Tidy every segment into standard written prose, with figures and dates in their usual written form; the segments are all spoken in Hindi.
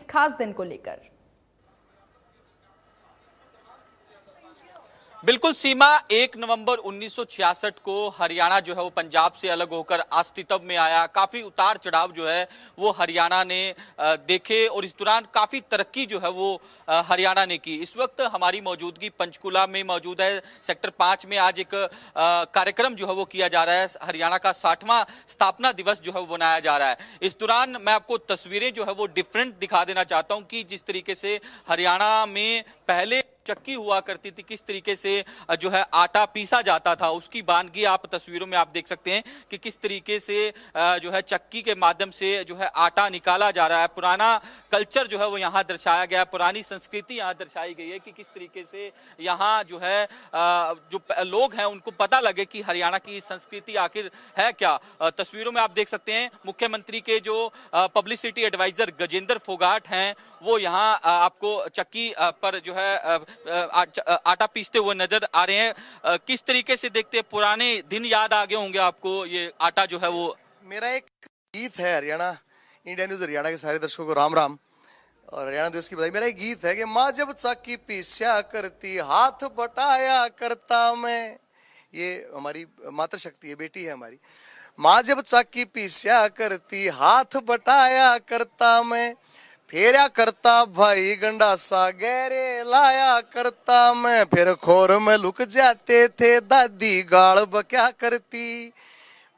खास दिन को लेकर। बिल्कुल सीमा, 1 नवंबर 1966 को हरियाणा जो है वो पंजाब से अलग होकर अस्तित्व में आया। काफ़ी उतार चढ़ाव जो है वो हरियाणा ने देखे और इस दौरान काफ़ी तरक्की जो है वो हरियाणा ने की। इस वक्त हमारी मौजूदगी पंचकुला में मौजूद है। सेक्टर 5 में आज एक कार्यक्रम जो है वो किया जा रहा है। हरियाणा का 60वां स्थापना दिवस जो है वो मनाया जा रहा है। इस दौरान मैं आपको तस्वीरें जो है वो डिफरेंट दिखा देना चाहता हूँ कि जिस तरीके से हरियाणा में पहले चक्की हुआ करती थी, किस तरीके से जो है आटा पीसा जाता था, उसकी वानगी आप तस्वीरों में आप देख सकते हैं कि किस तरीके से जो है चक्की के माध्यम से जो है आटा निकाला जा रहा है। पुराना कल्चर जो है वो यहाँ दर्शाया गया है, पुरानी संस्कृति यहाँ दर्शाई गई है कि किस तरीके से यहाँ जो है जो लोग हैं उनको पता लगे कि हरियाणा की संस्कृति आखिर है क्या। तस्वीरों में आप देख सकते हैं मुख्यमंत्री के जो पब्लिसिटी एडवाइजर गजेंद्र फोगाट हैं वो यहाँ आपको चक्की पर जो है आटा पीसते हुए नजर आ रहे हैं। किस तरीके से देखते हैं, पुराने दिन याद आ गए होंगे आपको, ये आटा जो है वो। मेरा एक गीत है हरियाणा, इंडिया न्यूज हरियाणा के सारे दर्शकों को राम राम और हरियाणा दिवस की बधाई। मेरा एक गीत है कि माँ जब चक्की पीस्या करती हाथ बटाया करता मैं। ये हमारी मातृशक्ति है, बेटी है हमारी। माँ जब चक्की पीस्या करती हाथ बटाया करता मैं, फेरा करता भाई गंडासा गहरे लाया करता मैं। फिर खोर में लुक जाते थे दादी गाल बक्या करती।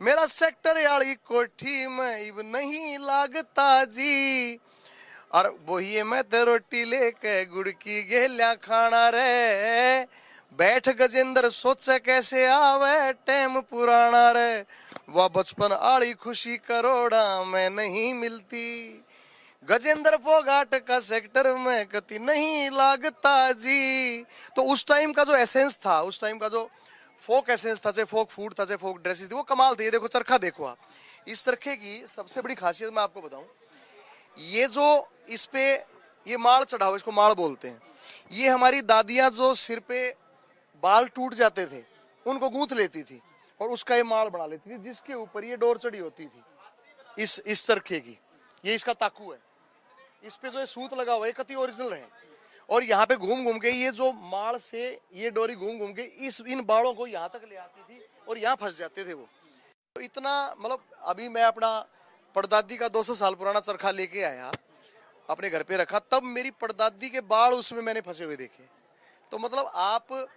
मेरा सेक्टर वाली कोठी में इब नहीं लागता जी। और वही मैं तो रोटी लेके गुड़ की गेल्या खाना रे। बैठ गजेंद्र सोचे कैसे आवे टाइम पुराना रे। वह बचपन आली खुशी करोड़ा में नहीं मिलती। गजेंद्र फोगाट का सेक्टर में कति नहीं लागता जी। तो उस टाइम का जो एसेंस था, उस टाइम का जो फोक एसेंस था, चाहे फोक फूड था, चाहे फोक ड्रेसेस थी, वो कमाल थी। ये देखो चरखा देखो आप। इस चरखे की सबसे बड़ी खासियत मैं आपको बताऊं, ये जो इस पे ये माल चढ़ा हुआ, इसको माल बोलते हैं। ये हमारी दादियां जो सिर पे बाल टूट जाते थे उनको गूंथ लेती थी और उसका ये माल बना लेती थी, जिसके ऊपर ये डोर चढ़ी होती थी इस चरखे की। ये इसका ताकू है, इस पे जो है सूत लगा हुआ है, कति ओरिजिनल है। और यहाँ पे घूम घूम के ये जो माल से ये डोरी घूम घूम के इन बालों को यहाँ तक ले आती थी और यहाँ फंस जाते थे वो। तो इतना मतलब अभी मैं अपना परदादी का 200 साल पुराना चरखा लेके आया, अपने घर पे रखा, तब मेरी परदादी के बाल उसमें मैंने फंसे हुए देखे। तो मतलब आप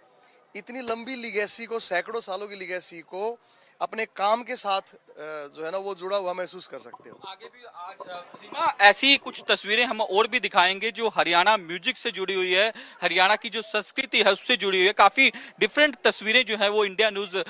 इतनी लंबी लिगेसी को, सैकड़ों सालों की लिगेसी को अपने काम के साथ जो है ना वो जुड़ा हुआ महसूस कर सकते हो। आगे भी आज सीमा ऐसी कुछ तस्वीरें हम और भी दिखाएंगे जो हरियाणा म्यूजिक से जुड़ी हुई है, हरियाणा की जो संस्कृति है उससे जुड़ी हुई है। काफी डिफरेंट तस्वीरें जो है वो इंडिया न्यूज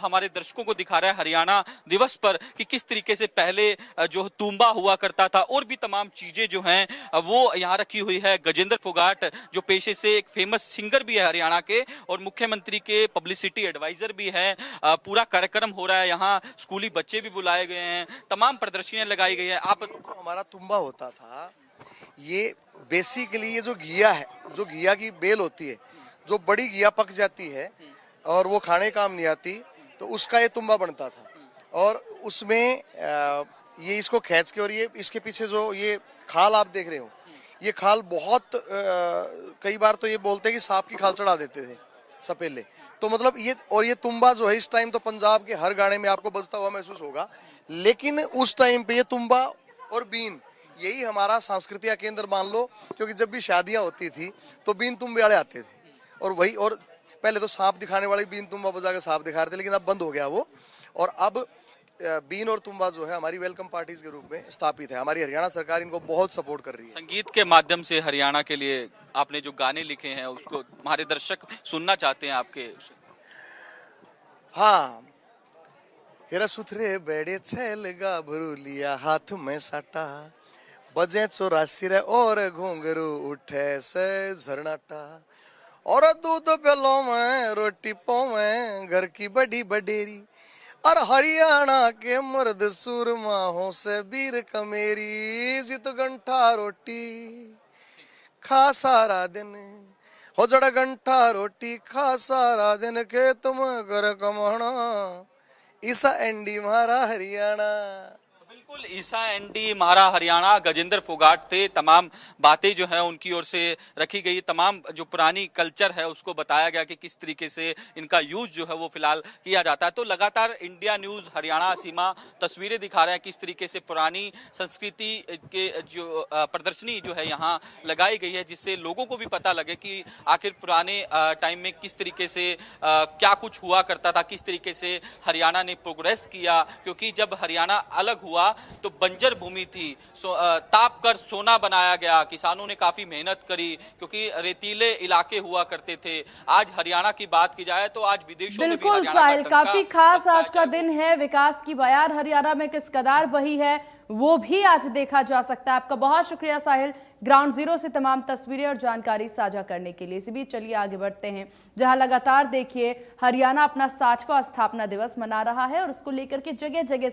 हमारे दर्शकों को दिखा रहा है हरियाणा दिवस पर कि किस तरीके से पहले जो तुम्बा हुआ करता था और भी तमाम चीजें जो हैं वो यहाँ रखी हुई है। गजेंद्र फोगाट जो पेशे से एक फेमस सिंगर भी है हरियाणा के और मुख्यमंत्री के पब्लिसिटी एडवाइजर भी है। पूरा कार्यक्रम हो रहा है, यहाँ स्कूली बच्चे भी बुलाए गए हैं, तमाम प्रदर्शनियां लगाई गई हैं। आप जो हमारा तुम्बा होता था, ये बेसिकली ये जो घिया है, जो घिया की बेल होती है, जो बड़ी घिया पक जाती है और वो खाने काम नहीं आती, तो उसका ये तुम्बा बनता था। और उसमें ये इसको खींच के और ये इसके पीछे जो ये खाल आप देख रहे हो, ये खाल बहुत कई बार तो ये बोलते हैं कि सांप की खाल चढ़ा देते थे सपेले। तो मतलब ये तुम्बा जो है इस टाइम तो पंजाब के हर गाने में आपको बजता हुआ महसूस होगा, लेकिन उस टाइम पे ये तुम्बा और बीन यही हमारा सांस्कृतिक केंद्र मान लो, क्योंकि जब भी शादियां होती थी तो बीन तुम्बे वाले आते थे और वही, और पहले तो सांप दिखाने वाले बीन तुम्बा बजा के सांप दिखा रहे थे, लेकिन अब बंद हो गया वो। और अब बीन और तुम्बा जो है हमारी वेलकम पार्टीज के रूप में स्थापित है। हमारी हरियाणा सरकार इनको बहुत सपोर्ट कर रही है। संगीत के माध्यम से हरियाणा के लिए आपने जो गाने लिखे हैं उसको हमारे दर्शक सुनना चाहते हैं आपके। हाँ, हेरा सुथरे बेड़े छैल गाभरू लिया हाथ में साटा, बजे 84 रे और घुंघरू उठे से झरनाटा, और दूध प्यालों में रोटी पाँव में घर की बड़ी बडेरी, और हरियाणा के मर्द सुरमाहों से वीर कमेरी, जित गंठा रोटी खा सारा दिन, हो जड़ा गंठा रोटी खा सारा दिन, के तुम कर कमाना, इसा एंडी मारा हरियाणा। बिल्कुल, ईसा एनडी महारा हरियाणा गजेंद्र फोगाट थे। तमाम बातें जो है उनकी ओर से रखी गई, तमाम जो पुरानी कल्चर है उसको बताया गया कि किस तरीके से इनका यूज जो है वो फिलहाल किया जाता है। तो लगातार इंडिया न्यूज हरियाणा सीमा तस्वीरें दिखा रहे हैं किस तरीके से पुरानी संस्कृति के जो प्रदर्शनी जो है यहाँ लगाई गई है, जिससे लोगों को भी पता लगे कि आखिर पुराने टाइम में किस तरीके से क्या कुछ हुआ करता था, किस तरीके से हरियाणा ने प्रोग्रेस किया। क्योंकि जब हरियाणा अलग हुआ तो बंजर भूमि थी, ताप कर सोना बनाया गया, किसानों ने काफी मेहनत करी क्योंकि रेतीले इलाके हुआ करते थे। आज हरियाणा की बात की जाए तो आज विदेशों में भी बिल्कुल हरियाणा साहिल, का काफी खास आज का भ्रष्टाचार दिन है। विकास की बयार हरियाणा में किस कदार बही है वो भी आज देखा जा सकता है। आपका बहुत शुक्रिया साहिल, ग्राउंड जीरो से तमाम तस्वीरें और जानकारी साझा करने के लिए। इसी बीच चलिए आगे बढ़ते हैं, जहां लगातार देखिए हरियाणा अपना 60वां स्थापना दिवस मना रहा है और उसको लेकर के जगह जगह